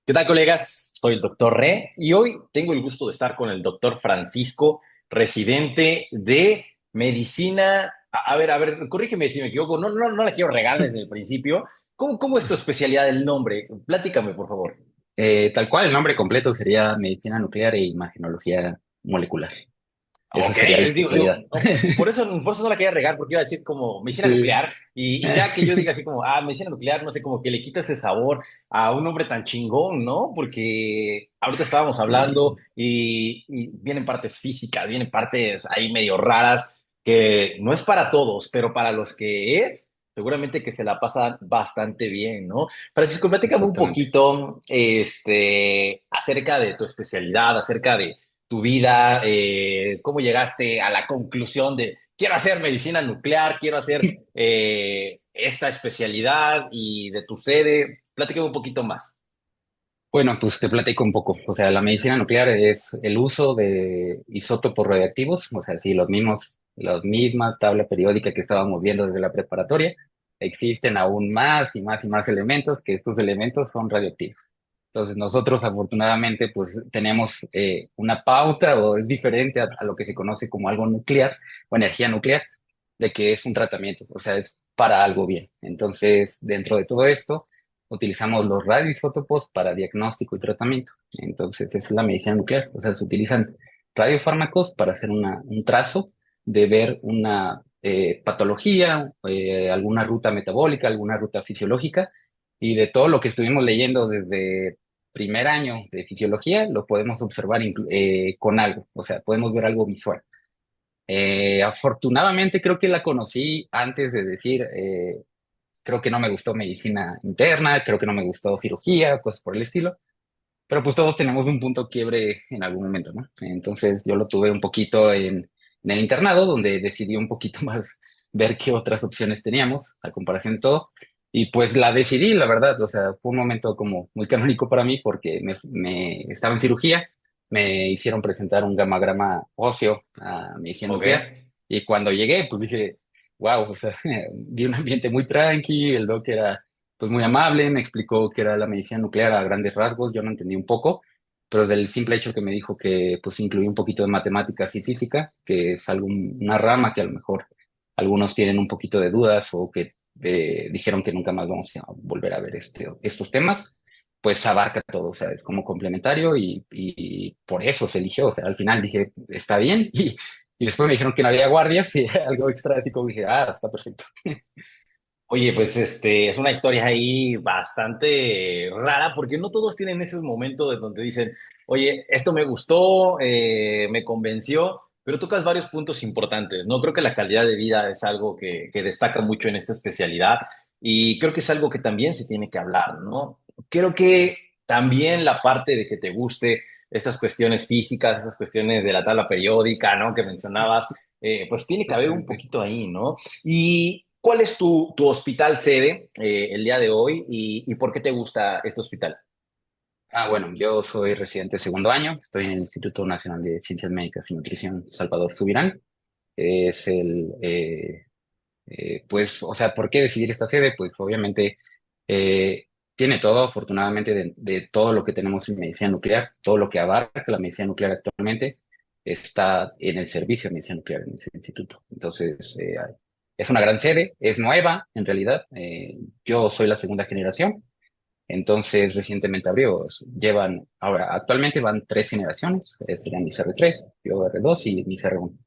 ¿Qué tal, colegas? Soy el doctor Re y hoy tengo el gusto de estar con el doctor Francisco, residente de medicina. A ver, corrígeme si me equivoco. No la quiero regar desde el principio. ¿Cómo es tu especialidad, el nombre? Platícame, por favor. Tal cual, el nombre completo sería Medicina Nuclear e Imagenología Molecular. Esa Ok, sería la digo, especialidad. no, por eso no la quería regar, porque iba a decir como medicina Sí. nuclear, y ya que yo diga así como, medicina nuclear, no sé, como que le quita ese sabor a un nombre tan chingón, ¿no? Porque ahorita estábamos hablando Sí, y vienen partes físicas, vienen partes ahí medio raras, que no es para todos, pero para los que es, seguramente que se la pasan bastante bien, ¿no? Francisco, platícame un exactamente. poquito, acerca de tu especialidad, acerca de tu vida, cómo llegaste a la conclusión de quiero hacer medicina nuclear, quiero hacer esta especialidad y de tu sede. Platícame un poquito más. Bueno, pues te platico un poco. O sea, la medicina nuclear es el uso de isótopos radioactivos, o sea, sí, la misma tabla periódica que estábamos viendo desde la preparatoria. Existen aún más y más y más elementos, que estos elementos son radioactivos. Entonces, nosotros afortunadamente, pues tenemos una pauta o es diferente a lo que se conoce como algo nuclear o energía nuclear, de que es un tratamiento, o sea, es para algo bien. Entonces, dentro de todo esto utilizamos los radioisótopos para diagnóstico y tratamiento. Entonces, esa es la medicina nuclear. O sea, se utilizan radiofármacos para hacer un trazo de ver una patología, alguna ruta metabólica, alguna ruta fisiológica, y de todo lo que estuvimos leyendo desde primer año de fisiología, lo podemos observar con algo, o sea, podemos ver algo visual. Afortunadamente creo que la conocí antes de decir, creo que no me gustó medicina interna, creo que no me gustó cirugía, cosas por el estilo, pero pues todos tenemos un punto quiebre en algún momento, ¿no? Entonces yo lo tuve un poquito en el internado, donde decidí un poquito más ver qué otras opciones teníamos a comparación de todo, y pues la decidí, la verdad, o sea, fue un momento como muy canónico para mí porque estaba en cirugía, me hicieron presentar un gamagrama óseo a medicina Ok. nuclear, y cuando llegué, pues dije, wow, o sea, vi un ambiente muy tranqui, el doc era pues muy amable, me explicó que era la medicina nuclear a grandes rasgos, yo no entendí un poco, pero del simple hecho que me dijo que pues incluía un poquito de matemáticas y física, que es una rama que a lo mejor algunos tienen un poquito de dudas o que dijeron que nunca más vamos a volver a ver estos temas, pues abarca todo, o sea, es como complementario y por eso se eligió, o sea, al final dije, está bien, y después me dijeron que no había guardias y algo extra, así como dije, está perfecto. Oye, pues es una historia ahí bastante rara porque no todos tienen esos momentos de donde dicen, oye, esto me gustó, me convenció, pero tocas varios puntos importantes, ¿no? Creo que la calidad de vida es algo que destaca mucho en esta especialidad y creo que es algo que también se tiene que hablar, ¿no? Creo que también la parte de que te guste estas cuestiones físicas, estas cuestiones de la tabla periódica, ¿no? Que mencionabas, pues tiene que haber un Exactamente. poquito ahí, ¿no? ¿Y cuál es tu hospital sede el día de hoy y por qué te gusta este hospital? Bueno, yo soy residente de segundo año, estoy en el Instituto Nacional de Ciencias Médicas y Nutrición Salvador Subirán. Es pues, o sea, ¿por qué decidir esta sede? Pues obviamente tiene todo, afortunadamente, de todo lo que tenemos en medicina nuclear, todo lo que abarca la medicina nuclear actualmente está en el servicio de medicina nuclear en ese instituto. Entonces, es una gran sede, es nueva en realidad. Yo soy la segunda generación. Entonces, recientemente abrió, ahora, actualmente van tres generaciones, serían mis R3, yo R2 y mis R1.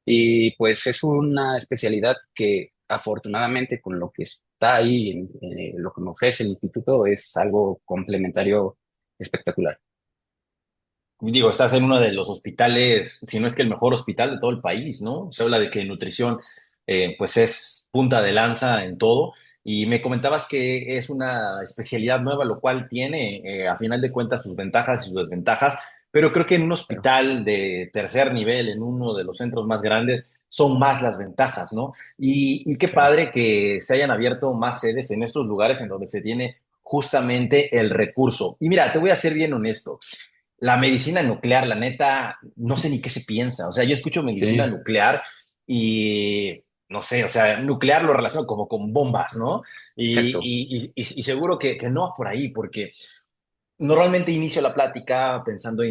Y pues es una especialidad que afortunadamente con lo que está ahí, lo que me ofrece el instituto, es algo complementario espectacular. Digo, estás en uno de los hospitales, si no es que el mejor hospital de todo el país, ¿no? Se habla de que nutrición, pues es punta de lanza en todo. Y me comentabas que es una especialidad nueva, lo cual tiene, a final de cuentas, sus ventajas y sus desventajas. Pero creo que en un Pero, hospital de tercer nivel, en uno de los centros más grandes, son más las ventajas, ¿no? Y qué claro. padre que se hayan abierto más sedes en estos lugares en donde se tiene justamente el recurso. Y mira, te voy a ser bien honesto. La medicina nuclear, la neta, no sé ni qué se piensa. O sea, yo escucho medicina Sí, nuclear y no sé, o sea, nuclear lo relaciono como con bombas, ¿no? exacto. Y seguro que no va por ahí, porque Normalmente inicio la plática pensando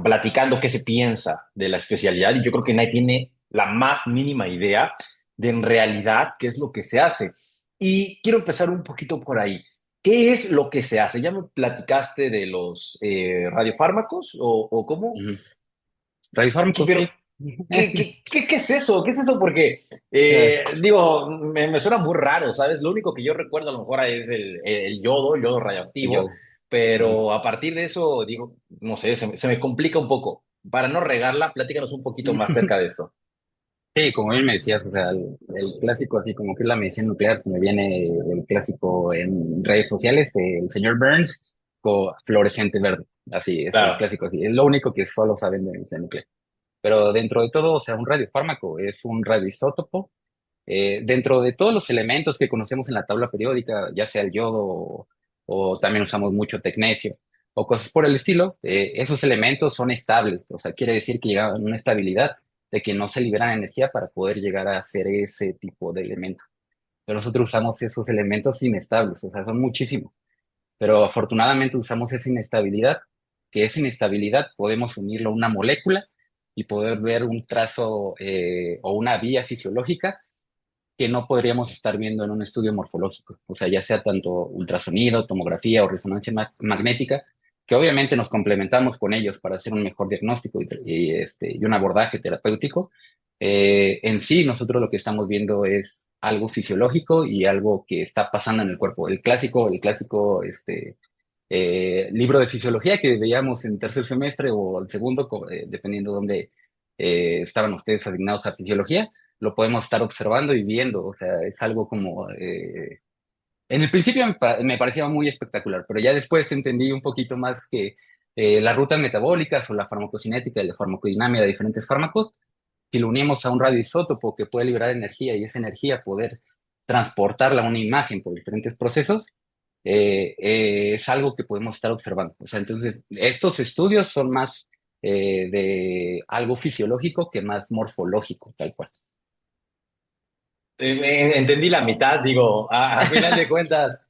platicando qué se piensa de la especialidad y yo creo que nadie tiene la más mínima idea de en realidad qué es lo que se hace. Y quiero empezar un poquito por ahí. ¿Qué es lo que se hace? ¿Ya me platicaste de los radiofármacos o cómo? Ujú. Radiofármacos, Pero sí. ¿qué es eso? ¿Qué es eso? Porque, Ah, digo, me suena muy raro, ¿sabes? Lo único que yo recuerdo a lo mejor es el yodo radioactivo, yo. Ujú. pero a partir de eso, digo, no sé, se me complica un poco. Para no regarla, platícanos un poquito más cerca de esto. Sí, como bien me decías, o sea, el clásico, así como que es la medicina nuclear, se me viene el clásico en redes sociales, el señor Burns con fluorescente verde, así es el Claro. clásico, así, es lo único que solo saben de medicina nuclear. Pero dentro de todo, o sea, un radiofármaco es un radioisótopo. Dentro de todos los elementos que conocemos en la tabla periódica, ya sea el yodo o también usamos mucho tecnesio o cosas por el estilo, esos elementos son estables, o sea, quiere decir que llegan a una estabilidad de que no se liberan energía para poder llegar a ser ese tipo de elemento. Pero nosotros usamos esos elementos inestables, o sea, son muchísimos. Pero afortunadamente usamos esa inestabilidad, que esa inestabilidad podemos unirlo a una molécula y poder ver un trazo o una vía fisiológica que no podríamos estar viendo en un estudio morfológico, o sea, ya sea tanto ultrasonido, tomografía o resonancia magnética, que obviamente nos complementamos con ellos para hacer un mejor diagnóstico y un abordaje terapéutico. En sí, nosotros lo que estamos viendo es algo fisiológico y algo que está pasando en el cuerpo. El clásico libro de fisiología que veíamos en tercer semestre o el segundo, dependiendo de dónde estaban ustedes asignados a fisiología, lo podemos estar observando y viendo. O sea, es algo como... en el principio me parecía muy espectacular, pero ya después entendí un poquito más que las rutas metabólicas o la farmacocinética y la farmacodinámica de diferentes fármacos, si lo unimos a un radioisótopo que puede liberar energía y esa energía poder transportarla a una imagen por diferentes procesos, es algo que podemos estar observando. O sea, entonces, estos estudios son más de algo fisiológico que más morfológico, tal cual. Entendí la mitad, digo, a final de cuentas,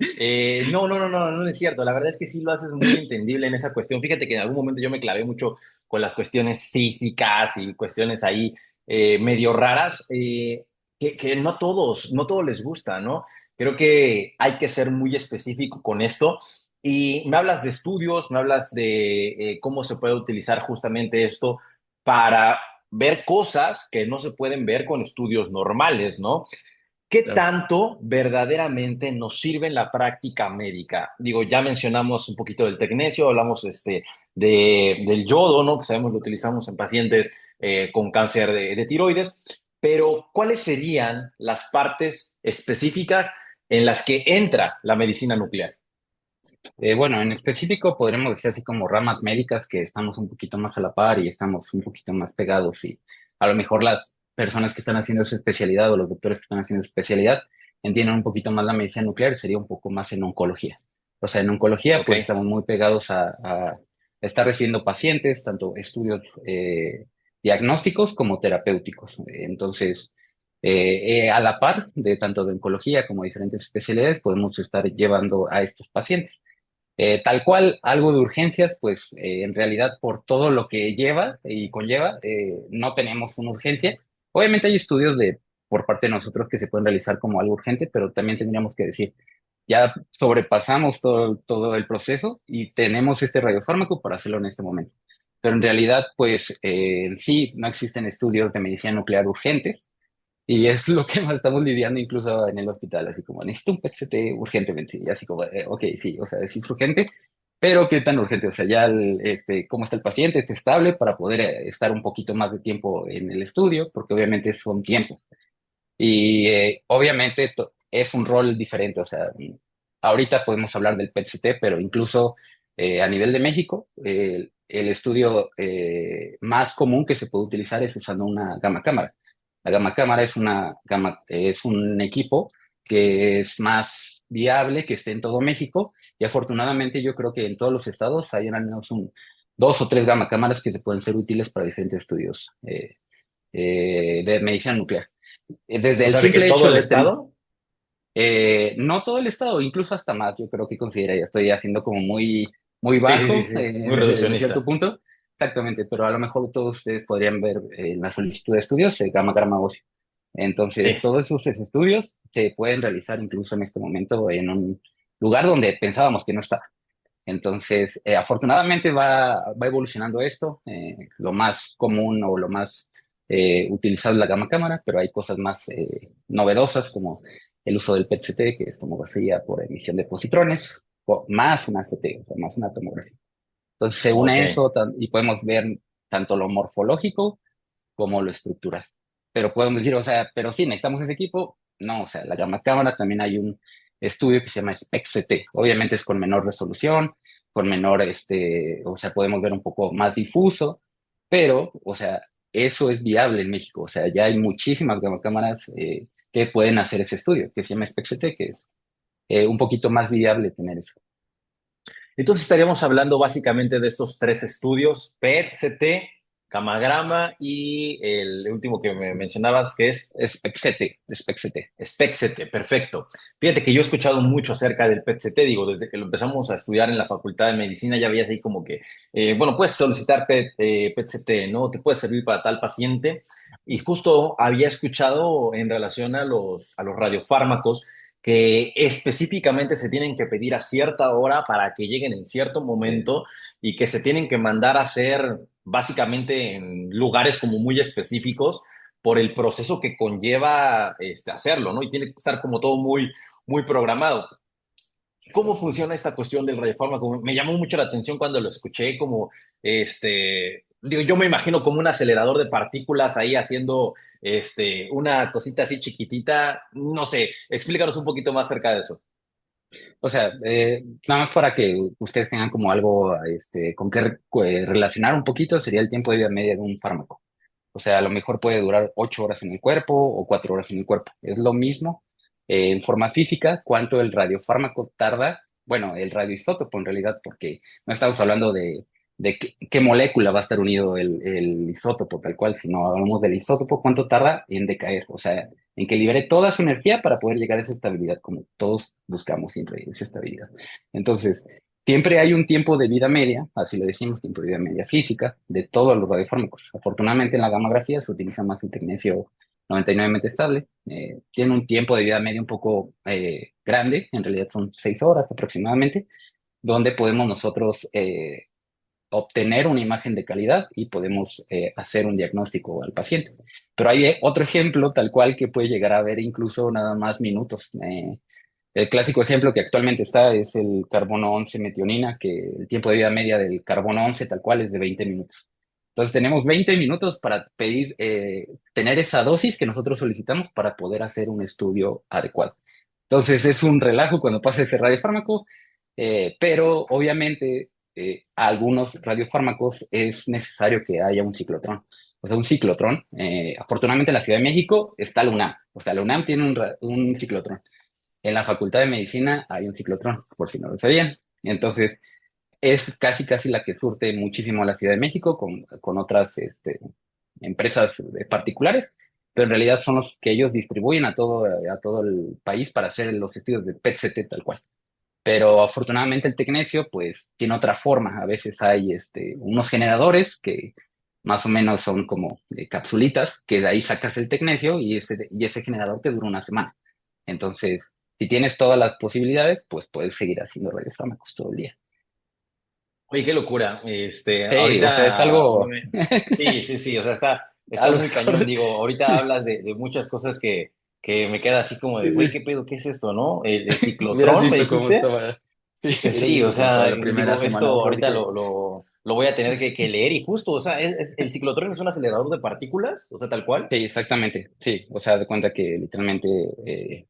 no es cierto. La verdad es que sí lo haces muy entendible en esa cuestión. Fíjate que en algún momento yo me clavé mucho con las cuestiones físicas y cuestiones ahí medio raras, que no todos les gusta, ¿no? Creo que hay que ser muy específico con esto. Y me hablas de estudios, me hablas de cómo se puede utilizar justamente esto para ver cosas que no se pueden ver con estudios normales, ¿no? ¿Qué Claro. tanto verdaderamente nos sirve en la práctica médica? Digo, ya mencionamos un poquito del tecnesio, hablamos del yodo, ¿no? Que sabemos lo utilizamos en pacientes con cáncer de tiroides, pero ¿cuáles serían las partes específicas en las que entra la medicina nuclear? Bueno, en específico podremos decir así como ramas médicas que estamos un poquito más a la par y estamos un poquito más pegados y a lo mejor las personas que están haciendo esa especialidad o los doctores que están haciendo esa especialidad entienden un poquito más la medicina nuclear, sería un poco más en oncología. O sea, en oncología Ok. pues estamos muy pegados a estar recibiendo pacientes, tanto estudios diagnósticos como terapéuticos. Entonces, a la par de tanto de oncología como diferentes especialidades podemos estar llevando a estos pacientes. Tal cual, algo de urgencias, pues en realidad por todo lo que lleva y conlleva, no tenemos una urgencia. Obviamente hay estudios por parte de nosotros que se pueden realizar como algo urgente, pero también tendríamos que decir, ya sobrepasamos todo el proceso y tenemos este radiofármaco para hacerlo en este momento. Pero en realidad, pues en sí no existen estudios de medicina nuclear urgentes y es lo que más estamos lidiando incluso en el hospital, así como necesito un PET-CT urgentemente, y así como, ok, sí, o sea, sí es urgente, pero ¿qué tan urgente? O sea, ya, cómo está el paciente, está estable para poder estar un poquito más de tiempo en el estudio, porque obviamente son tiempos. Y obviamente es un rol diferente, o sea, ahorita podemos hablar del PET-CT, pero incluso a nivel de México, el estudio más común que se puede utilizar es usando una gamma cámara. La gamma cámara es un equipo que es más viable, que esté en todo México, y afortunadamente yo creo que en todos los estados hay al menos dos o tres gamma cámaras que te pueden ser útiles para diferentes estudios de medicina nuclear. Desde O el sea, de que simple todo hecho el de tener, estado. No todo el estado, incluso hasta más, yo creo que consideraría, estoy haciendo como muy Sí, sí, sí, bajo sí, muy en cierto reduccionista. punto, exactamente, pero a lo mejor todos ustedes podrían ver en la solicitud de estudios el gamma grama óseo. Sí. Entonces, todos esos estudios se pueden realizar incluso en este momento en un lugar donde pensábamos que no estaba. Entonces, afortunadamente va evolucionando esto. Lo más común o lo más utilizado es la gamma cámara, pero hay cosas más novedosas como el uso del PET-CT, que es tomografía por emisión de positrones, o más una CT, o sea, más una tomografía. Entonces, se Ok. une eso y podemos ver tanto lo morfológico como lo estructural. Pero podemos decir, o sea, pero sí, necesitamos ese equipo. No, o sea, la gamma cámara también hay un estudio que se llama SPECT-CT. Obviamente es con menor resolución, con menor, o sea, podemos ver un poco más difuso, pero, o sea, eso es viable en México. O sea, ya hay muchísimas gamma cámaras que pueden hacer ese estudio, que se llama SPECT-CT, que es un poquito más viable tener eso. Entonces estaríamos hablando básicamente de estos tres estudios, PET, CT, camagrama y el último que me mencionabas, que es SPECT-CT, SPECT-CT. SPECT, perfecto. Fíjate que yo he escuchado mucho acerca del PET-CT, digo, desde que lo empezamos a estudiar en la Facultad de Medicina ya veías ahí como que, bueno, puedes solicitar PET-CT, ¿no? Te puede servir para tal paciente. Y justo había escuchado en relación a los radiofármacos que específicamente se tienen que pedir a cierta hora para que lleguen en cierto momento y que se tienen que mandar a hacer básicamente en lugares como muy específicos por el proceso que conlleva hacerlo, ¿no? Y tiene que estar como todo muy, muy programado. ¿Cómo funciona esta cuestión del radiofármaco? Me llamó mucho la atención cuando lo escuché, como, digo, yo me imagino como un acelerador de partículas ahí haciendo, una cosita así chiquitita, no sé, explícanos un poquito más acerca de eso. O sea, nada más para que ustedes tengan como algo con qué relacionar un poquito, sería el tiempo de vida media de un fármaco. O sea, a lo mejor puede durar 8 horas en el cuerpo o 4 horas en el cuerpo. Es lo mismo en forma física cuánto el radiofármaco tarda, bueno, el radioisótopo en realidad, porque no estamos hablando de qué molécula va a estar unido el isótopo tal cual, sino hablamos del isótopo, cuánto tarda en decaer. O sea, en que libere toda su energía para poder llegar a esa estabilidad, como todos buscamos siempre, esa estabilidad. Entonces, siempre hay un tiempo de vida media, así lo decimos, tiempo de vida media física, de todos los radiofármacos. Afortunadamente en la gamografía se utiliza más el tecnecio 99 estable. Tiene un tiempo de vida media un poco grande, en realidad son 6 horas aproximadamente, donde podemos nosotros obtener una imagen de calidad y podemos hacer un diagnóstico al paciente. Pero hay otro ejemplo tal cual que puede llegar a ver incluso nada más minutos. El clásico ejemplo que actualmente está es el carbono 11 metionina, que el tiempo de vida media del carbono 11 tal cual es de 20 minutos. Entonces tenemos 20 minutos para pedir, tener esa dosis que nosotros solicitamos para poder hacer un estudio adecuado. Entonces es un relajo cuando pasa ese radiofármaco, pero obviamente a algunos radiofármacos es necesario que haya un ciclotrón. O sea, un ciclotrón, afortunadamente en la Ciudad de México está la UNAM. O sea, la UNAM tiene un ciclotrón. En la Facultad de Medicina hay un ciclotrón, por si no lo sabían. Entonces, es casi, casi la que surte muchísimo la Ciudad de México con otras empresas particulares, pero en realidad son los que ellos distribuyen a todo el país para hacer los estudios de PET-CT tal cual. Pero afortunadamente el tecnecio, pues, tiene otra forma. A veces hay unos generadores que más o menos son como capsulitas, que de ahí sacas el tecnecio y ese generador te dura una semana. Entonces, si tienes todas las posibilidades, pues puedes seguir haciendo radiofármacos todo el día. Oye, qué locura. Sí, o sea, es Ahorita, algo, sí, sí, sí, o sea, está algo muy cañón. Digo, ahorita hablas de muchas cosas que me queda así como de, güey, ¿qué pedo? ¿Qué es esto, no? El hubieras ciclotrón, me visto cómo dijiste. estaba. Sí, hubieras Sí, o visto cómo estaba sea, la primera digo, esto semana, ahorita porque lo voy a tener que leer y justo, o sea, el ciclotrón es un acelerador de partículas, o sea, tal cual. sí, exactamente, sí, o sea, de cuenta que literalmente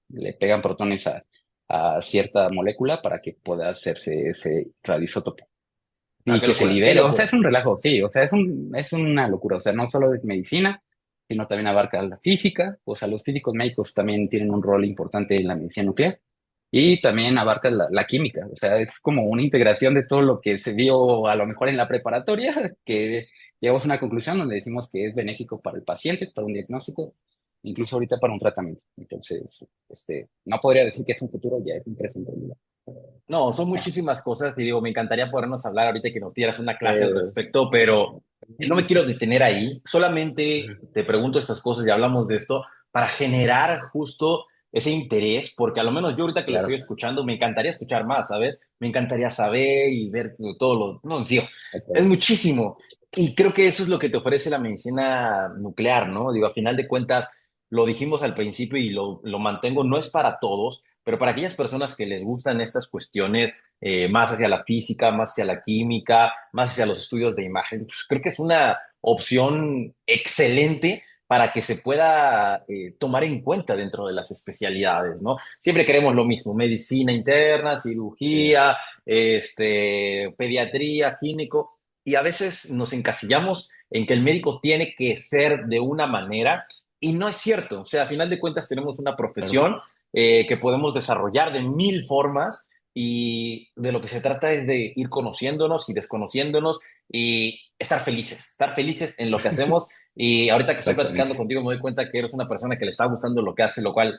le pegan protones a cierta molécula para que pueda hacerse ese radioisótopo Ah, y qué que se locura, qué libere, o sea, es locura. un relajo, sí, o sea, es una locura, o sea, no solo es medicina, sino también abarca la física, o sea, los físicos médicos también tienen un rol importante en la medicina nuclear y también abarca la química, o sea, es como una integración de todo lo que se vio a lo mejor en la preparatoria, que llegamos a una conclusión donde decimos que es benéfico para el paciente, para un diagnóstico, incluso ahorita para un tratamiento. Entonces, no podría decir que es un futuro, ya es un presente. No, son muchísimas cosas y digo, me encantaría podernos hablar ahorita que nos dieras una clase al Eh, respecto, pero no me quiero detener ahí. Solamente te pregunto estas cosas y hablamos de esto para generar justo ese interés, porque a lo menos yo ahorita que lo claro, estoy escuchando, me encantaría escuchar más, ¿sabes? Me encantaría saber y ver todos los... No, sí, es ok, muchísimo. Y creo que eso es lo que te ofrece la medicina nuclear, ¿no? Digo, a final de cuentas, lo dijimos al principio y lo mantengo, no es para todos, pero para aquellas personas que les gustan estas cuestiones más hacia la física, más hacia la química, más hacia los estudios de imagen, pues creo que es una opción excelente para que se pueda tomar en cuenta dentro de las especialidades, ¿no? Siempre queremos lo mismo, medicina interna, sí, cirugía, pediatría, gineco, y a veces nos encasillamos en que el médico tiene que ser de una manera, y no es cierto, o sea, a final de cuentas tenemos una claro, profesión que podemos desarrollar de mil formas y de lo que se trata es de ir conociéndonos y desconociéndonos y estar felices en lo que hacemos. Y ahorita que estoy platicando exactamente. contigo me doy cuenta que eres una persona que le está gustando lo que hace, lo cual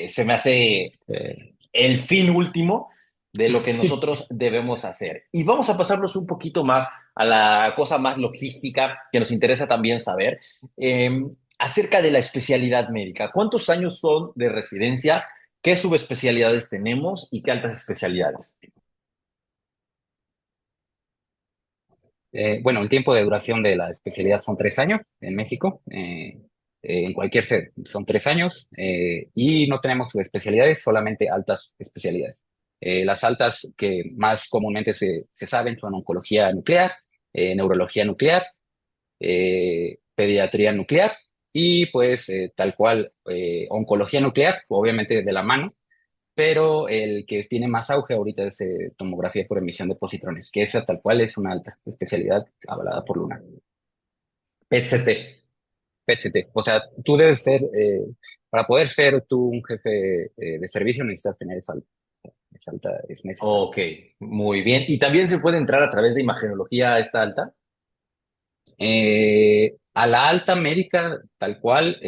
se me hace Eh, el fin último de lo que nosotros debemos hacer. Y vamos a pasarnos un poquito más a la cosa más logística que nos interesa también saber acerca de la especialidad médica. ¿Cuántos años son de residencia? ¿Qué subespecialidades tenemos y qué altas especialidades? bueno, el tiempo de duración de la especialidad son 3 años en México. En cualquier sede son 3 años y no tenemos subespecialidades, solamente altas especialidades. Las altas que más comúnmente se saben son oncología nuclear, neurología nuclear, pediatría nuclear y pues tal cual oncología nuclear, obviamente de la mano, pero el que tiene más auge ahorita es tomografía por emisión de positrones, que esa tal cual es una alta especialidad avalada por Luna. PET-CT. PCT, o sea, tú debes ser, para poder ser tú un jefe de servicio necesitas tener esa alta, es necesario. Ok, muy bien. ¿Y también se puede entrar a través de imagenología a esta alta? A la alta médica, tal cual,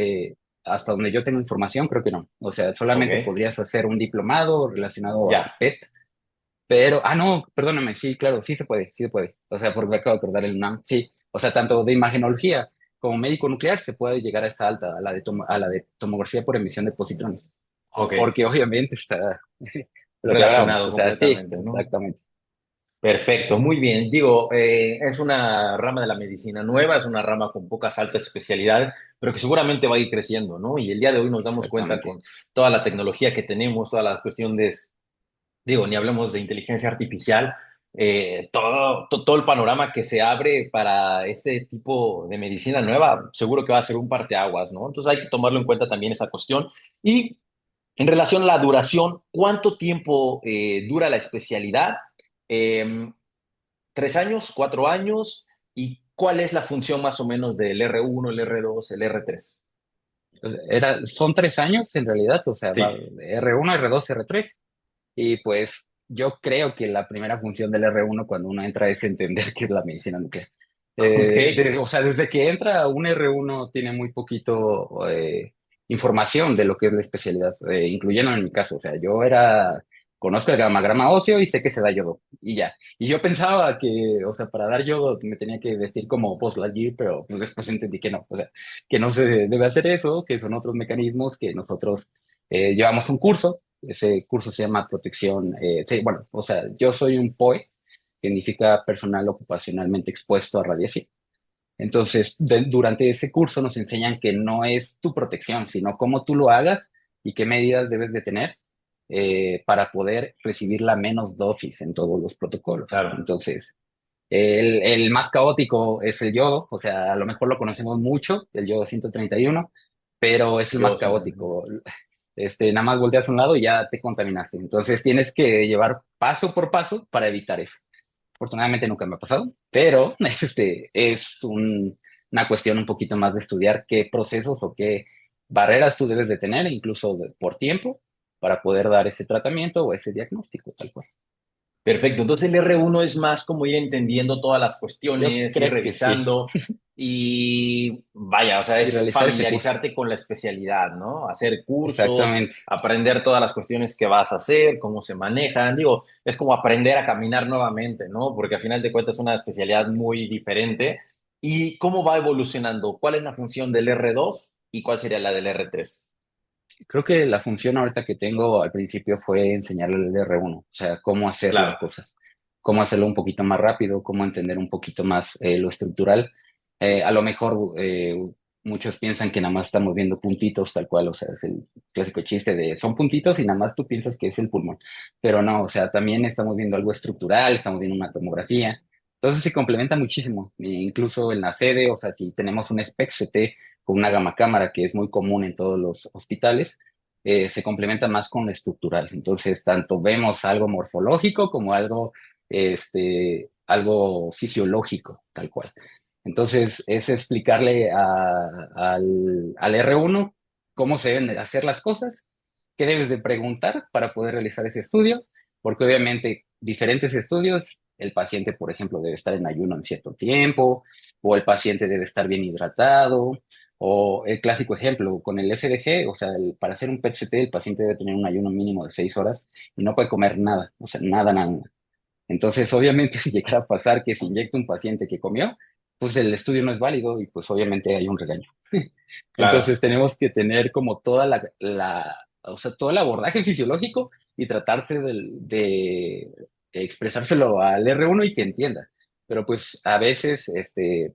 hasta donde yo tengo información, creo que no. O sea, Ok, solamente podrías hacer un diplomado relacionado a ya. PET, pero, no, perdóname, sí, claro, sí se puede, sí se puede. O sea, porque me acabo de acordar el UNAM, sí. O sea, tanto de imagenología como médico nuclear se puede llegar a esa alta, a la de tomografía por emisión de positrones. Ok, Porque obviamente está lo que hablábamos, relacionado o sea, sí, completamente, ¿no? exactamente. Perfecto, muy bien. Digo, es una rama de la medicina nueva, es una rama con pocas altas especialidades, pero que seguramente va a ir creciendo, ¿no? Y el día de hoy nos damos cuenta Exactamente. con toda la tecnología que tenemos, todas las cuestiones, digo, ni hablemos de inteligencia artificial, todo el panorama que se abre para este tipo de medicina nueva, seguro que va a ser un parteaguas, ¿no? Entonces hay que tomarlo en cuenta también esa cuestión. Y en relación a la duración, ¿cuánto tiempo dura la especialidad? Eh, ¿3 años, 4 años? ¿Y cuál es la función más o menos del R1, el R2, el R3? Son 3 años en realidad, o sea, va Sí, de R1, R2, R3. Y pues yo creo que la primera función del R1 cuando uno entra es entender qué es la medicina nuclear. ok, O sea, desde que entra un R1 tiene muy poquito información de lo que es la especialidad, incluyendo en mi caso. O sea, conozco el gamagrama óseo y sé que se da yodo y ya. Y yo pensaba que, o sea, para dar yodo me tenía que vestir como Buzz Lightyear, pero pues, después entendí que no. O sea, que no se debe hacer eso, que son otros mecanismos que nosotros llevamos un curso. Ese curso se llama protección, sí, bueno, o sea, yo soy un POE, que significa personal ocupacionalmente expuesto a radiación. Entonces, durante ese curso nos enseñan que no es tu protección, sino cómo tú lo hagas y qué medidas debes de tener para poder recibir la menos dosis en todos los protocolos. claro. Entonces, el más caótico es el yodo, o sea, a lo mejor lo conocemos mucho, el yodo 131, pero es el más Yo siento. caótico. Nada más volteas a un lado y ya te contaminaste. Entonces tienes que llevar paso por paso para evitar eso. Afortunadamente nunca me ha pasado, pero es una cuestión un poquito más de estudiar qué procesos o qué barreras tú debes de tener, incluso por tiempo, para poder dar ese tratamiento o ese diagnóstico, tal cual. Perfecto. Entonces el R1 es más como ir entendiendo todas las Yo cuestiones, ir creo que sí. revisando. y vaya, o sea, Y es realizar ese curso. familiarizarte con la especialidad, ¿no? Hacer cursos, Exactamente. aprender todas las cuestiones que vas a hacer, cómo se manejan. Digo, es como aprender a caminar nuevamente, ¿no? Porque al final de cuentas es una especialidad muy diferente. ¿Y cómo va evolucionando? ¿Cuál es la función del R2 y cuál sería la del R3? Creo que la función ahorita que tengo al principio fue enseñarle el R1, o sea, cómo hacer las Claro, cosas, cómo hacerlo un poquito más rápido, cómo entender un poquito más lo estructural. A lo mejor muchos piensan que nada más estamos viendo puntitos, tal cual, o sea, es el clásico chiste de son puntitos y nada más tú piensas que es el pulmón, pero no, o sea, también estamos viendo algo estructural, estamos viendo una tomografía. Entonces se complementa muchísimo, e incluso en la sede, o sea, si tenemos un SPECT-CT con una gamma cámara que es muy común en todos los hospitales, se complementa más con lo estructural. Entonces, tanto vemos algo morfológico como algo, algo fisiológico, tal cual. Entonces, es explicarle al R1 cómo se deben de hacer las cosas, qué debes de preguntar para poder realizar ese estudio, porque obviamente diferentes estudios, el paciente, por ejemplo, debe estar en ayuno en cierto tiempo, o el paciente debe estar bien hidratado, o el clásico ejemplo, con el FDG, o sea, para hacer un PET-CT el paciente debe tener un ayuno mínimo de 6 horas y no puede comer nada, o sea, nada, nada. Entonces, obviamente, si llegara a pasar que se inyecta un paciente que comió, pues el estudio no es válido y pues obviamente hay un regaño. claro. Entonces, tenemos que tener como toda o sea, todo el abordaje fisiológico y tratarse de expresárselo al R1 y que entienda. Pero pues a veces,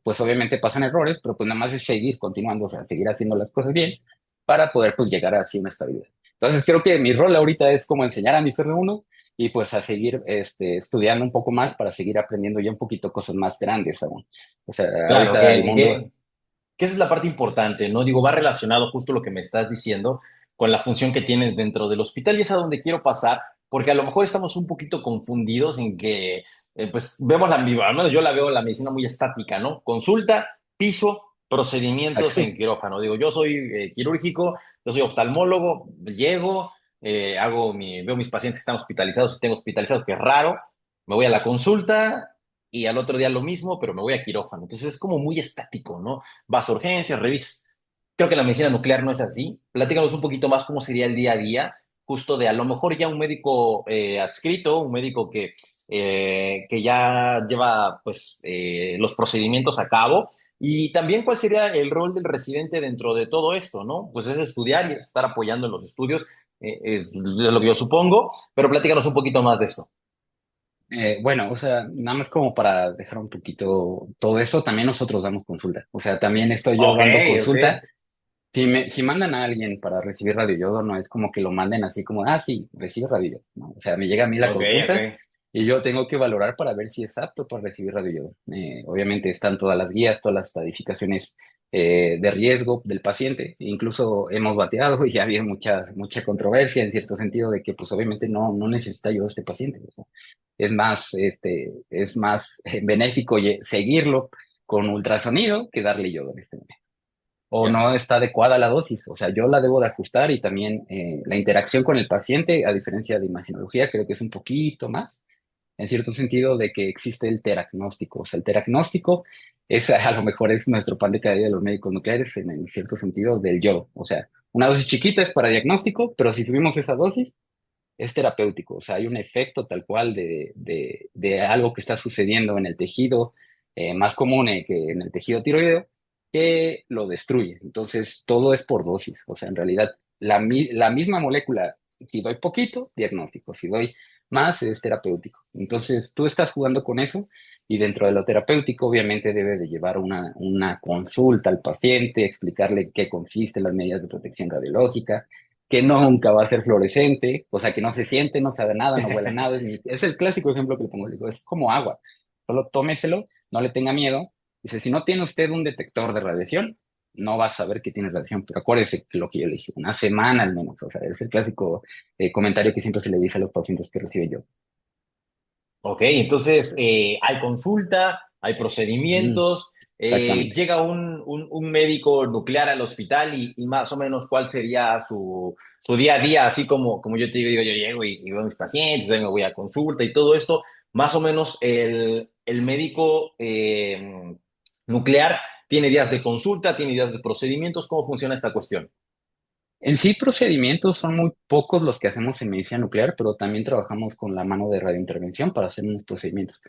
pues obviamente pasan errores, pero pues nada más es seguir continuando, o sea, seguir haciendo las cosas bien para poder pues llegar así a una estabilidad. Entonces, creo que mi rol ahorita es como enseñar a mis R1 y pues a seguir estudiando un poco más para seguir aprendiendo ya un poquito cosas más grandes aún. O sea, Claro, ahorita el mundo, que esa es la parte importante, ¿no? Digo, va relacionado justo lo que me estás diciendo con la función que tienes dentro del hospital y es a donde quiero pasar, porque a lo mejor estamos un poquito confundidos en que, pues, vemos la, al menos yo la veo la medicina muy estática, ¿no? Consulta, piso, procedimientos en quirófano. Digo, yo soy quirúrgico, yo soy oftalmólogo, llego, veo mis pacientes que están hospitalizados, tengo hospitalizados, que es raro, me voy a la consulta, y al otro día lo mismo, pero me voy a quirófano. Entonces es como muy estático, ¿no? Vas a urgencias, revisas. Creo que la medicina nuclear no es así. Platícanos un poquito más cómo sería el día a día, justo de a lo mejor ya un médico adscrito, un médico que ya lleva pues los procedimientos a cabo. Y también cuál sería el rol del residente dentro de todo esto, ¿no? Pues es estudiar y estar apoyando en los estudios, es lo que yo supongo, pero platícanos un poquito más de eso. bueno, o sea, nada más como para dejar un poquito todo eso, también nosotros damos consulta. O sea, también estoy yo Ok, dando ok. consulta. Si mandan a alguien para recibir radioyodo, no es como que lo manden así como, ah, sí, recibe radioyodo, ¿no? O sea, me llega a mí la Ok, ok. consulta y yo tengo que valorar para ver si es apto para recibir radioyodo. Obviamente están todas las guías, todas las estadificaciones de riesgo del paciente. Incluso hemos bateado y ha habido mucha controversia en cierto sentido de que, pues, obviamente no necesita yodo este paciente. O sea, es más benéfico seguirlo con ultrasonido que darle yodo en este momento o Ya. no está adecuada la dosis. O sea, yo la debo de ajustar y también la interacción con el paciente, a diferencia de imagenología, creo que es un poquito más, en cierto sentido, de que existe el teragnóstico. O sea, el teragnóstico es a lo mejor es nuestro pan de cada día de los médicos nucleares en cierto sentido del yodo. O sea, una dosis chiquita es para diagnóstico, pero si subimos esa dosis, es terapéutico. O sea, hay un efecto tal cual de algo que está sucediendo en el tejido más común que en el tejido tiroideo que lo destruye. Entonces, todo es por dosis. O sea, en realidad, la misma molécula, si doy poquito, diagnóstico. Si doy más, es terapéutico. Entonces, tú estás jugando con eso y dentro de lo terapéutico, obviamente, debe de llevar una consulta al paciente, explicarle qué consisten las medidas de protección radiológica, que nunca va a ser fluorescente, o sea, que no se siente, no sabe nada, no huele a nada. Es el clásico ejemplo que le pongo. Le digo, es como agua. Solo tómeselo, no le tenga miedo. Dice, si no tiene usted un detector de radiación, no va a saber que tiene radiación. Pero acuérdese que lo que yo le dije, una semana al menos. O sea, es el clásico comentario que siempre se le dice a los pacientes que recibe yo. Ok, entonces hay consulta, hay Ujú, procedimientos, exactamente. llega un médico nuclear al hospital y más o menos cuál sería su día a día, así como yo te digo, yo llego y veo a mis pacientes, ahí me voy a consulta y todo esto, más o menos el médico nuclear. ¿Tiene días de consulta? ¿Tiene días de procedimientos? ¿Cómo funciona esta cuestión? En sí, procedimientos son muy pocos los que hacemos en medicina nuclear, pero también trabajamos con la mano de radiointervención para hacer unos procedimientos.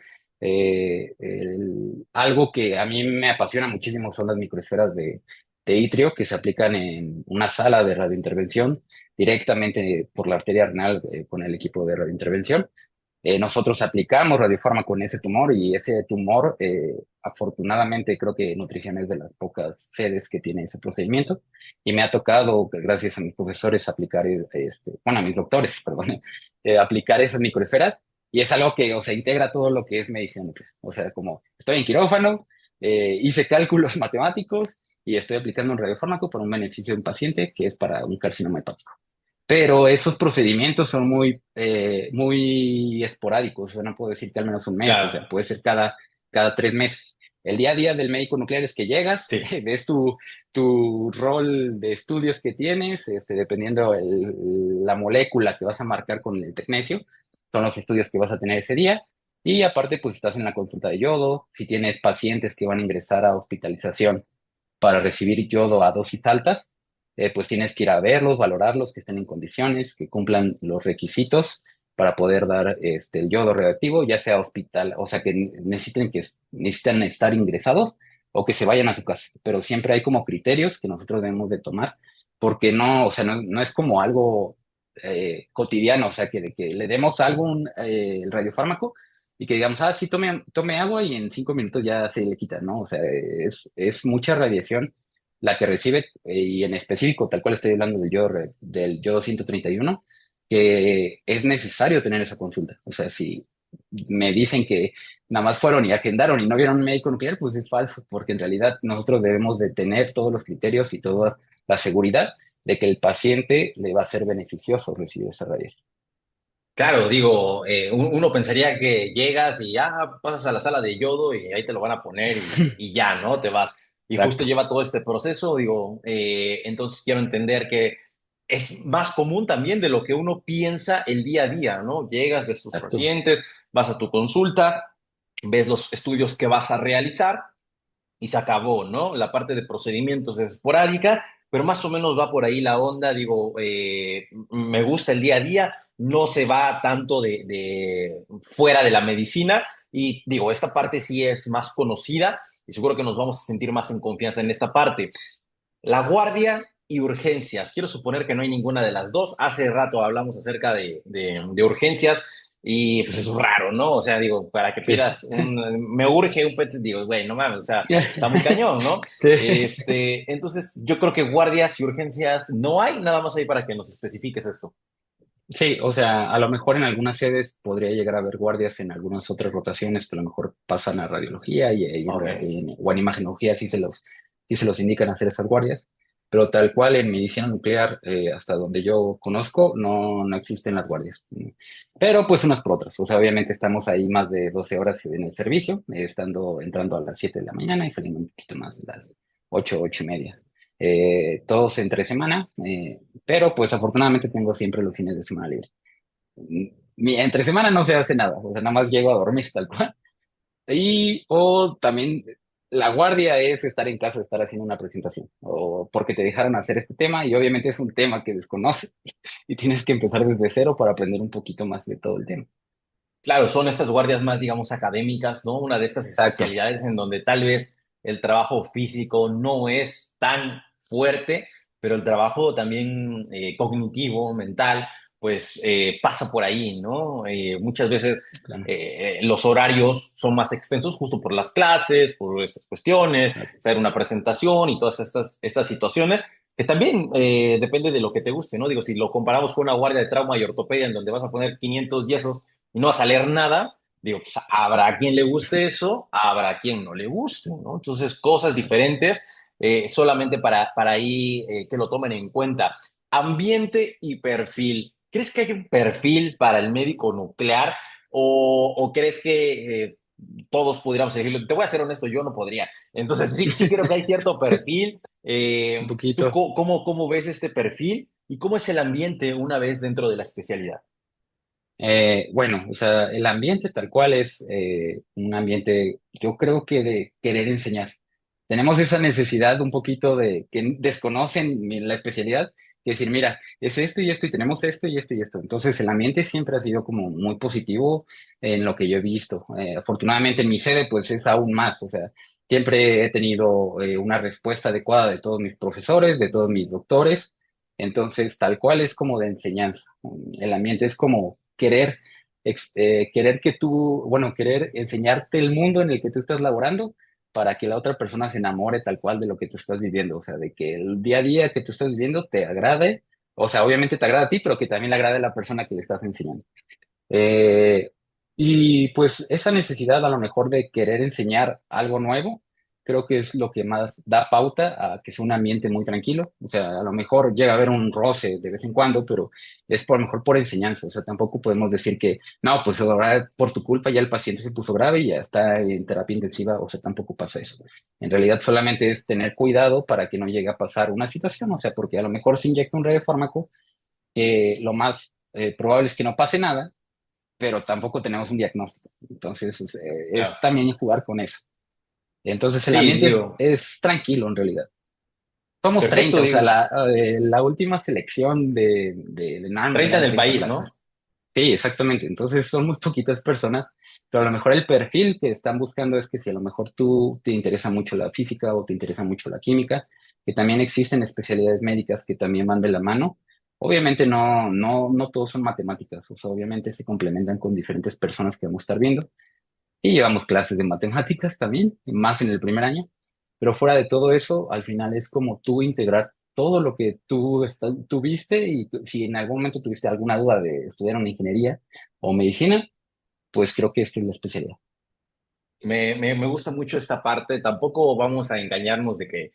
Algo que a mí me apasiona muchísimo son las microesferas de itrio que se aplican en una sala de radiointervención directamente por la arteria renal con el equipo de radiointervención. Nosotros aplicamos radiofármaco en ese tumor y ese tumor, afortunadamente, creo que nutrición es de las pocas sedes que tiene ese procedimiento y me ha tocado, gracias a mis profesores, aplicar, bueno, a mis doctores, perdón, aplicar esas microesferas y es algo que, o sea, integra todo lo que es medicina nuclear. O sea, como estoy en quirófano, hice cálculos matemáticos y estoy aplicando un radiofármaco para un beneficio de un paciente que es para un carcinoma hepático. Pero esos procedimientos son muy esporádicos, o sea, no puedo decir que al menos un mes, o sea, Claro, puede ser cada 3 meses. El día a día del médico nuclear es que llegas, sí. ves tu rol de estudios que tienes, dependiendo la molécula que vas a marcar con el tecnecio, son los estudios que vas a tener ese día. Y aparte, pues estás en la consulta de yodo, si tienes pacientes que van a ingresar a hospitalización para recibir yodo a dosis altas, pues tienes que ir a verlos, valorarlos, que estén en condiciones, que cumplan los requisitos para poder dar el yodo radioactivo, ya sea hospital, o sea, que necesitan estar ingresados o que se vayan a su casa. Pero siempre hay como criterios que nosotros debemos de tomar, porque no, o sea, no es como algo cotidiano, o sea, que le demos algo, el radiofármaco, y que digamos, ah, sí, tome agua y en 5 minutos ya se le quita, ¿no? O sea, es mucha radiación la que recibe, y en específico, tal cual estoy hablando del yodo 131, que es necesario tener esa consulta. O sea, si me dicen que nada más fueron y agendaron y no vieron un médico nuclear, pues es falso, porque en realidad nosotros debemos de tener todos los criterios y toda la seguridad de que el paciente le va a ser beneficioso recibir esa radiación. Claro, digo, uno pensaría que llegas y ya pasas a la sala de yodo y ahí te lo van a poner y ya, ¿no? Te vas. Y justo Exacto, lleva todo este proceso, digo, entonces quiero entender que es más común también de lo que uno piensa el día a día, ¿no? Llegas, ves tus exacto. pacientes, vas a tu consulta, ves los estudios que vas a realizar y se acabó, ¿no? La parte de procedimientos es esporádica, pero más o menos va por ahí la onda, digo, me gusta el día a día, no se va tanto de fuera de la medicina y digo, esta parte sí es más conocida y seguro que nos vamos a sentir más en confianza en esta parte. La guardia y urgencias. Quiero suponer que no hay ninguna de las dos. Hace rato hablamos acerca de urgencias y pues es raro, ¿no? O sea, digo, para que Sí. pidas me urge un PET, digo, güey, no mames, o sea, está muy cañón, ¿no? Sí. Entonces, yo creo que guardias y urgencias no hay, nada más ahí para que nos especifiques esto. Sí, o sea, a lo mejor en algunas sedes podría llegar a haber guardias en algunas otras rotaciones que a lo mejor pasan a radiología Ok. o en imagenología sí se los indican hacer esas guardias, pero tal cual en medicina nuclear, hasta donde yo conozco, no existen las guardias. Pero pues unas por otras, o sea, obviamente estamos ahí más de 12 horas en el servicio, entrando a las 7 de la mañana y saliendo un poquito más a las 8, 8:30. Todos entre semana, pero pues afortunadamente tengo siempre los fines de semana libres. Entre semana no se hace nada, o sea, nada más llego a dormir tal cual. O también la guardia es estar en casa, estar haciendo una presentación, o porque te dejaron hacer este tema y obviamente es un tema que desconoces y tienes que empezar desde cero para aprender un poquito más de todo el tema. Claro, son estas guardias más, digamos, académicas, ¿no? Una de estas Exacto, especialidades en donde tal vez el trabajo físico no es tan fuerte, pero el trabajo también cognitivo, mental, pues pasa por ahí, ¿no? Muchas veces claro, los horarios son más extensos justo por las clases, por estas cuestiones, exacto. hacer una presentación y todas estas situaciones, que también depende de lo que te guste, ¿no? Digo, si lo comparamos con una guardia de trauma y ortopedia en donde vas a poner 500 yesos y no vas a leer nada, digo, pues habrá quien le guste eso, habrá quien no le guste, ¿no? Entonces, cosas diferentes, solamente para ahí que lo tomen en cuenta. Ambiente y perfil. ¿Crees que hay un perfil para el médico nuclear o crees que todos pudiéramos elegirlo? Te voy a ser honesto, yo no podría. Entonces, sí creo que hay cierto perfil. Un ¿Tú poquito. cómo ves este perfil y cómo es el ambiente una vez dentro de la especialidad? Bueno, o sea, el ambiente tal cual es un ambiente, yo creo que de querer enseñar. tenemos esa necesidad un poquito de que desconocen la especialidad, que decir, mira, es esto y esto y tenemos esto y esto y esto. Entonces, el ambiente siempre ha sido como muy positivo en lo que yo he visto. Afortunadamente, en mi sede, pues es aún más. O sea, siempre he tenido una respuesta adecuada de todos mis profesores, de todos mis doctores. Entonces, tal cual es como de enseñanza. El ambiente es como querer que tú, bueno, querer enseñarte el mundo en el que tú estás laborando para que la otra persona se enamore tal cual de lo que tú estás viviendo, o sea, de que el día a día que tú estás viviendo te agrade, o sea, obviamente te agrada a ti, pero que también le agrade a la persona que le estás enseñando. Eh, y pues esa necesidad a lo mejor de querer enseñar algo nuevo, creo que es lo que más da pauta a que sea un ambiente muy tranquilo. O sea, a lo mejor llega a haber un roce de vez en cuando, pero es por lo mejor por enseñanza. O sea, tampoco podemos decir que, no, pues ahora por tu culpa ya el paciente se puso grave y ya está en terapia intensiva. O sea, tampoco pasa eso. En realidad solamente es tener cuidado para que no llegue a pasar una situación. O sea, porque a lo mejor se inyecta un radiofármaco que lo más probable es que no pase nada, pero tampoco tenemos un diagnóstico. Entonces, es Claro. también jugar con eso. Entonces, el Sí, ambiente digo, es tranquilo en realidad. Somos perfecto, 30, o sea, digo, la última selección de NAMS 30 en eran el 30 país, ¿no? plazas. Sí, exactamente. Entonces, son muy poquitas personas, pero a lo mejor el perfil que están buscando es que si a lo mejor tú te interesa mucho la física o te interesa mucho la química, que también existen especialidades médicas que también van de la mano. Obviamente no todos son matemáticas, o sea, obviamente se complementan con diferentes personas que vamos a estar viendo. Y llevamos clases de matemáticas también, más en el primer año. Pero fuera de todo eso, al final es como tú integrar todo lo que tú viste y si en algún momento tuviste alguna duda de estudiar una ingeniería o medicina, pues creo que esta es la especialidad. Me gusta mucho esta parte. Tampoco vamos a engañarnos de que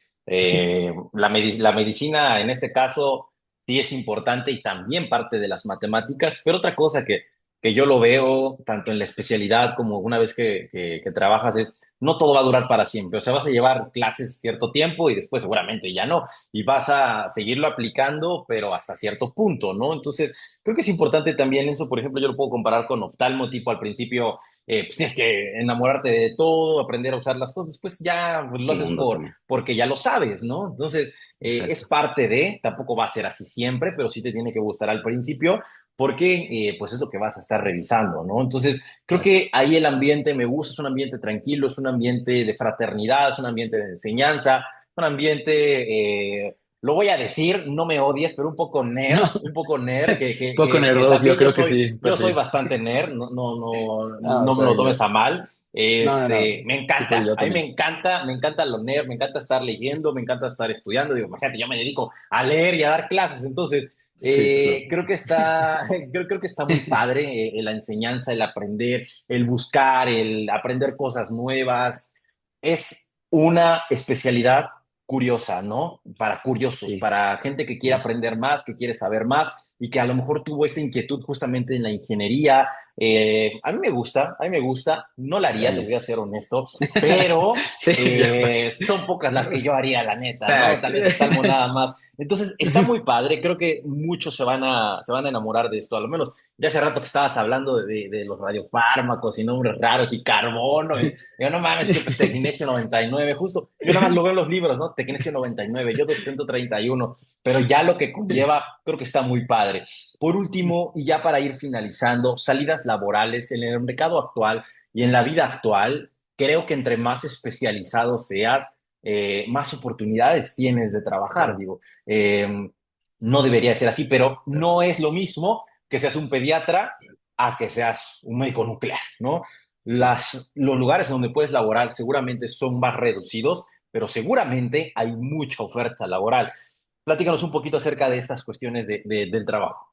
la medicina en este caso sí es importante y también parte de las matemáticas, pero otra cosa que yo lo veo tanto en la especialidad como una vez que trabajas es, no todo va a durar para siempre. O sea, vas a llevar clases cierto tiempo y después seguramente ya no, y vas a seguirlo aplicando, pero hasta cierto punto, ¿no? Entonces, creo que es importante también eso. Por ejemplo, yo lo puedo comparar con oftalmo, tipo al principio pues tienes que enamorarte de todo, aprender a usar las cosas, pues ya pues, lo Un haces mundo también. porque ya lo sabes, ¿no? Entonces, es Exacto. parte de, tampoco va a ser así siempre, pero sí te tiene que gustar al principio, porque pues es lo que vas a estar revisando, ¿no? Entonces, creo Claro. que ahí el ambiente me gusta, es un ambiente tranquilo, es un ambiente de fraternidad, es un ambiente de enseñanza, un ambiente... lo voy a decir, no me odies, pero No, un poco nerd, poco que nerdoso, yo también creo que sí, yo soy perfil. bastante nerd, No, no me está lo bien, tomes a mal. no, Me tipo encanta, yo a mí también. me encanta lo nerd, me encanta estar leyendo, me encanta estar estudiando. Digo, imagínate, yo me dedico a leer y a dar clases, entonces Sí, claro. creo que está, creo que está muy padre la enseñanza, el aprender, el buscar, el aprender cosas nuevas. Es una especialidad curiosa, ¿no? Para curiosos, Sí, para gente que quiere justo. aprender más, que quiere saber más y que a lo mejor tuvo esta inquietud justamente en la ingeniería. A mí me gusta, a mí me gusta, no la haría, te También. voy a ser honesto, pero Sí, yo. son pocas las que yo haría, la neta, ¿no? Exacto. Tal vez oftalmo nada más. Entonces, está muy padre, creo que muchos se van a enamorar de esto, a lo menos ya hace rato que estabas hablando de los radiofármacos y nombres raros y carbono, y yo no mames, que Tecnesio 99 justo, yo nada más lo veo en los libros, ¿no? Tecnesio 99 yo 231, pero ya lo que conlleva, creo que está muy padre. Por último, y ya para ir finalizando, salidas laborales en el mercado actual y en la vida actual, creo que entre más especializado seas, más oportunidades tienes de trabajar. Claro. Digo, no debería ser así, pero no es lo mismo que seas un pediatra a que seas un médico nuclear, ¿no? Sí. Los lugares donde puedes laborar seguramente son más reducidos, pero seguramente hay mucha oferta laboral. Platícanos un poquito acerca de estas cuestiones del trabajo.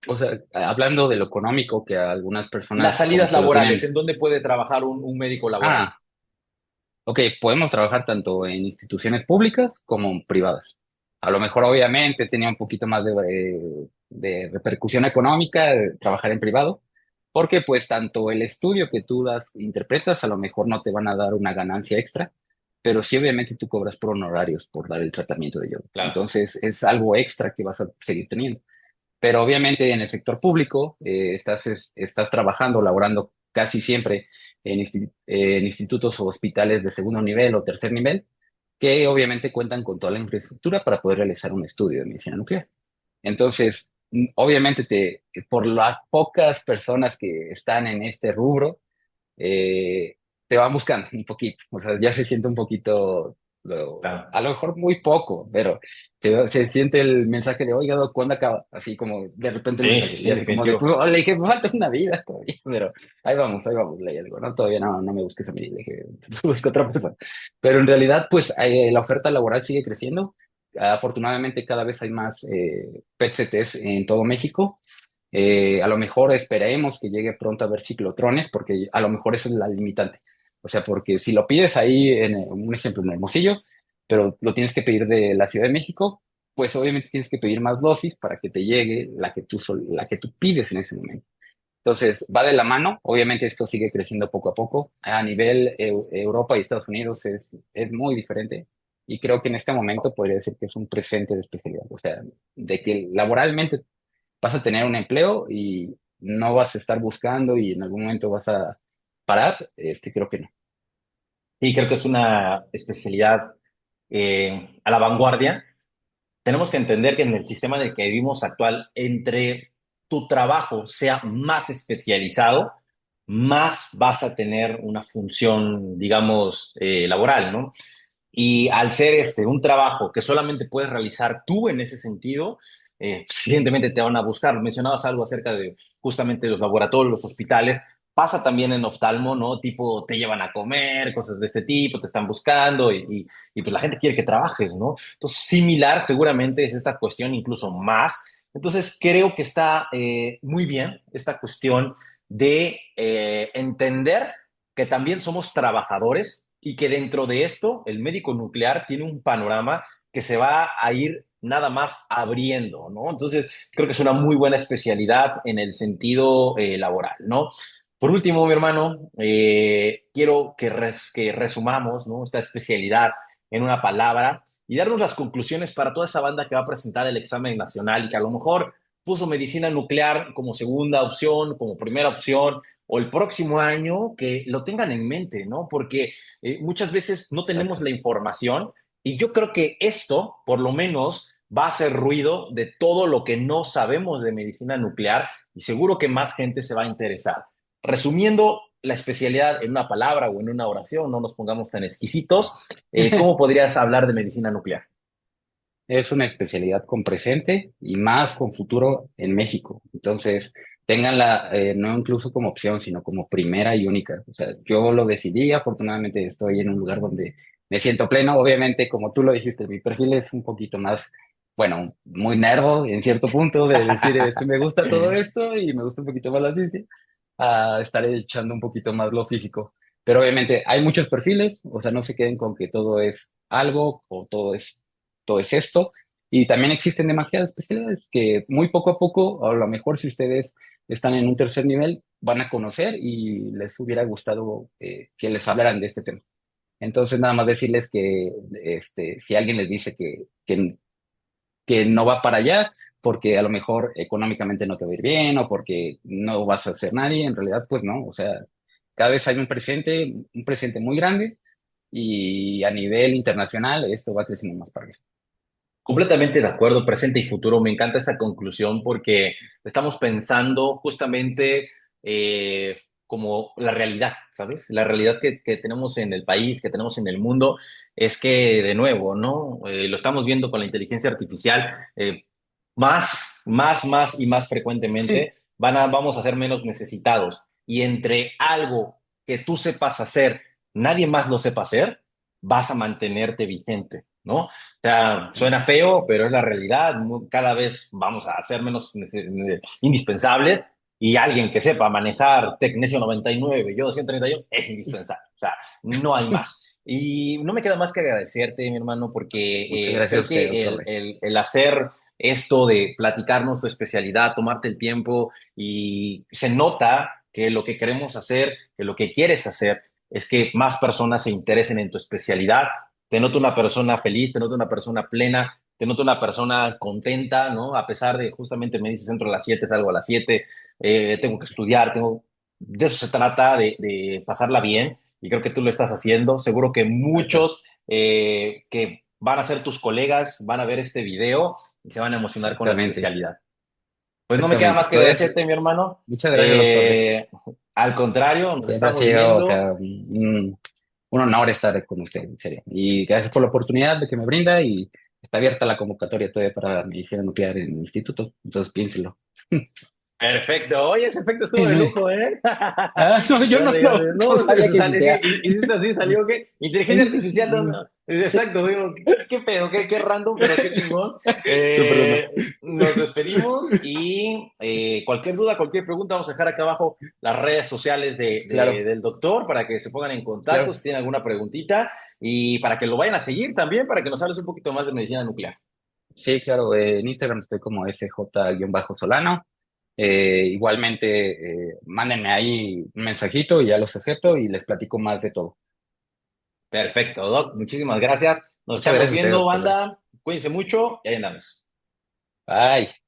O sea, hablando de lo económico, que a algunas Las personas como salidas que lo laborales, tienen. ¿en dónde puede trabajar un médico laboral? Ah, ok, podemos trabajar tanto en instituciones públicas como en privadas. A lo mejor, obviamente, tenía un poquito más de repercusión económica trabajar en privado, porque pues tanto el estudio que tú das, interpretas, a lo mejor no te van a dar una ganancia extra, pero sí obviamente tú cobras por honorarios por dar el tratamiento de yodo. Claro. Entonces es algo extra que vas a seguir teniendo. Pero obviamente en el sector público estás trabajando, laborando casi siempre en institutos o hospitales de segundo nivel o tercer nivel, que obviamente cuentan con toda la infraestructura para poder realizar un estudio de medicina nuclear. Entonces, obviamente por las pocas personas que están en este rubro, eh, te van buscando un poquito, o sea, ya se siente un poquito, Claro. a lo mejor muy poco, pero se siente el mensaje de, oiga, Doc, ¿cuándo acaba? Así como de repente el Sí, mensaje, sí, y sí, así como de, definitivo. "Oh", le dije, me falta una vida todavía, pero ahí vamos, le digo, no, todavía no, no me busques a mí, le dije, busca otra persona. Pero en realidad, pues la oferta laboral sigue creciendo. Afortunadamente, cada vez hay más PET-CTs en todo México. A lo mejor esperemos que llegue pronto a ver ciclotrones, porque a lo mejor eso es la limitante. O sea, porque si lo pides ahí, un ejemplo, en Hermosillo, pero lo tienes que pedir de la Ciudad de México, pues obviamente tienes que pedir más dosis para que te llegue la que tú pides en ese momento. Entonces, va de la mano. Obviamente esto sigue creciendo poco a poco. A nivel Europa y Estados Unidos es muy diferente. Y creo que en este momento podría decir que es un presente de especialidad. O sea, de que laboralmente vas a tener un empleo y no vas a estar buscando y en algún momento vas a parar, creo que no. Sí, creo que es una especialidad a la vanguardia. Tenemos que entender que en el sistema en el que vivimos actual, entre tu trabajo sea más especializado, más vas a tener una función, digamos, laboral, ¿no? Y al ser un trabajo que solamente puedes realizar tú en ese sentido, pues, evidentemente te van a buscar. Mencionabas algo acerca de justamente los laboratorios, los hospitales. Pasa también en oftalmo, ¿no? Tipo, te llevan a comer, cosas de este tipo, te están buscando y pues la gente quiere que trabajes, ¿no? Entonces, similar seguramente es esta cuestión, incluso más. Entonces, creo que está muy bien esta cuestión de entender que también somos trabajadores y que dentro de esto el médico nuclear tiene un panorama que se va a ir nada más abriendo, ¿no? Entonces, creo que es una muy buena especialidad en el sentido laboral, ¿no? Por último, mi hermano, quiero que resumamos, ¿no?, esta especialidad en una palabra y darnos las conclusiones para toda esa banda que va a presentar el examen nacional y que a lo mejor puso medicina nuclear como segunda opción, como primera opción, o el próximo año que lo tengan en mente, ¿no? Porque muchas veces no tenemos Exacto. la información y yo creo que esto, por lo menos, va a hacer ruido de todo lo que no sabemos de medicina nuclear y seguro que más gente se va a interesar. Resumiendo la especialidad en una palabra o en una oración, no nos pongamos tan exquisitos, ¿cómo podrías hablar de medicina nuclear? Es una especialidad con presente y más con futuro en México. Entonces, ténganla no incluso como opción, sino como primera y única. O sea, yo lo decidí, afortunadamente estoy en un lugar donde me siento pleno. Obviamente, como tú lo dijiste, mi perfil es un poquito más, bueno, muy nerdo en cierto punto de decir, me gusta todo esto y me gusta un poquito más la ciencia, a estar echando un poquito más lo físico. Pero obviamente hay muchos perfiles, o sea, no se queden con que todo es algo o todo es esto. Y también existen demasiadas especialidades que muy poco a poco, a lo mejor si ustedes están en un tercer nivel, van a conocer y les hubiera gustado que les hablaran de este tema. Entonces, nada más decirles que si alguien les dice que no va para allá, porque a lo mejor económicamente no te va a ir bien o porque no vas a ser nadie, en realidad, pues no. O sea, cada vez hay un presente muy grande y a nivel internacional esto va creciendo más para arriba. Completamente de acuerdo, presente y futuro. Me encanta esta conclusión porque estamos pensando justamente como la realidad, ¿sabes? La realidad que tenemos en el país, que tenemos en el mundo, es que de nuevo, ¿no? Lo estamos viendo con la inteligencia artificial, más y más frecuentemente vamos a ser menos necesitados. Y entre algo que tú sepas hacer, nadie más lo sepa hacer, vas a mantenerte vigente, ¿no? O sea, suena feo, pero es la realidad. Cada vez vamos a ser menos indispensables y alguien que sepa manejar Tecnesio 99, yo 231, es indispensable. O sea, no hay más. Y no me queda más que agradecerte, mi hermano, Muchas porque gracias a creo usted, que doctor el, Rey. el, el hacer esto de platicarnos tu especialidad, tomarte el tiempo y se nota que lo que queremos hacer, que lo que quieres hacer es que más personas se interesen en tu especialidad. Te noto una persona feliz, te noto una persona plena, te noto una persona contenta, ¿no? A pesar de justamente me dices entro a las 7, salgo a las 7, tengo que estudiar, tengo... de eso se trata, de pasarla bien, y creo que tú lo estás haciendo. Seguro que Gracias. muchos que van a ser tus colegas van a ver este video y se van a emocionar con la Exactamente, especialidad. Pues no me queda exactamente. más que Pues agradecerte, mi hermano. muchas gracias, doctor. Eh, Al contrario, nos Siempre ha estamos sido, o viendo. sea, un honor estar con usted, en serio. Y gracias por la oportunidad de que me brinda y está abierta la convocatoria todavía para medicina nuclear en el instituto. Entonces piénselo. Perfecto. Oye, ese efecto estuvo de lujo, ¿eh? No, yo no, Grande, no, grande. no No, sabía que sale, sí, existía. hiciste así, salió ¿qué? Inteligencia artificial. No, no. Exacto, digo, qué pedo, qué random, pero qué chingón. Súper raro. Nos despedimos y cualquier duda, cualquier pregunta, vamos a dejar acá abajo las redes sociales Claro, del doctor para que se pongan en contacto claro. si tienen alguna preguntita y para que lo vayan a seguir también, para que nos hables un poquito más de medicina nuclear. Sí, claro. En Instagram estoy como FJ-Solano. Igualmente, mándenme ahí un mensajito y ya los acepto y les platico más de todo. Perfecto, Doc. Muchísimas gracias. Nos Muchas estamos gracias a usted, viendo, doctor. banda. Cuídense mucho y ahí andamos. Bye.